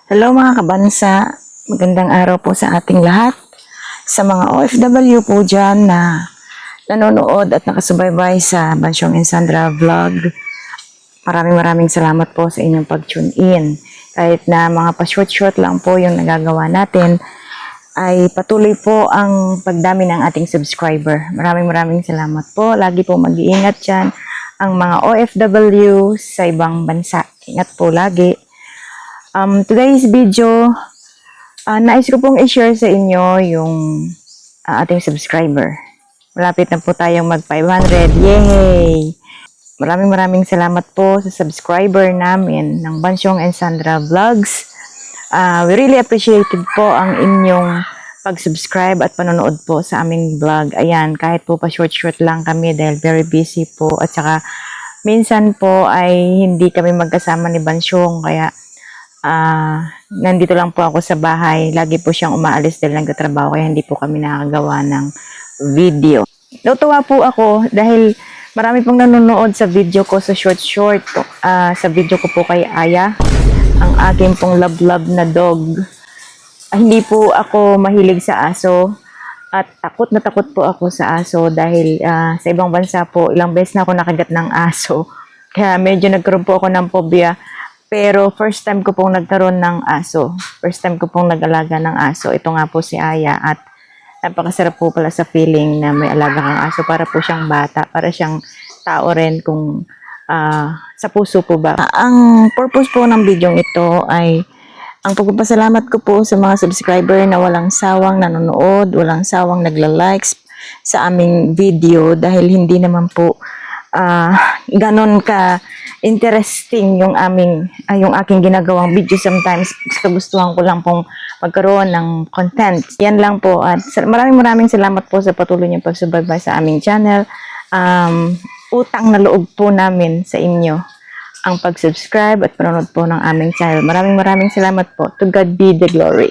Hello mga kabansa, magandang araw po sa ating lahat. Sa mga OFW po dyan na nanonood at nakasubaybay sa Bansyong and Sandra Vlog, maraming salamat po sa inyong pag-tune in. Kahit na mga pa-short lang po yung nagagawa natin, ay patuloy po ang pagdami ng ating subscriber. Maraming salamat po. Lagi po mag-iingat dyan ang mga OFW sa ibang bansa. Ingat po lagi. Today's video, nais ko pong i-share sa inyo yung ating subscriber. Malapit na po tayong mag 500. Yay! Maraming salamat po sa subscriber namin ng Bansyong and Sandra Vlogs. We really appreciated po ang inyong pag-subscribe at panonood po sa aming vlog. Ayan, kahit po pa short lang kami dahil very busy po. At saka, minsan po ay hindi kami magkasama ni Bansyong. Kaya, nandito lang po ako sa bahay. Lagi po siyang umaalis dahil nagtatrabaho. Kaya hindi po kami nakagawa ng video. Natuwa po ako dahil marami pong nanonood sa video ko sa short. Sa video ko po kay Aya. Ang aking pong love na dog. Hindi po ako mahilig sa aso. At takot po ako sa aso dahil sa ibang bansa po, ilang beses na ako nakagat ng aso. Kaya medyo nagkaroon po ako ng phobia. Pero first time ko pong nagkaroon ng aso. First time ko pong nag-alaga ng aso. Ito nga po si Aya. At napakasarap po pala sa feeling na may alaga kang aso. Para po siyang bata. Para siyang tao rin kung sa puso po ba. Ang purpose po ng video ito ay ang pagpapasalamat ko po sa mga subscriber na walang sawang nanonood, walang sawang nagla-likes sa aming video dahil hindi naman po ganon ka interesting yung aking ginagawang video. Sometimes gustuhan ko lang pong magkaroon ng content. Yan lang po at maraming salamat po sa patuloy niyong pagsubaybay sa aming channel. Utang na loob po namin sa inyo ang pag-subscribe at panonood po ng aming channel. Maraming salamat po. To God be the glory.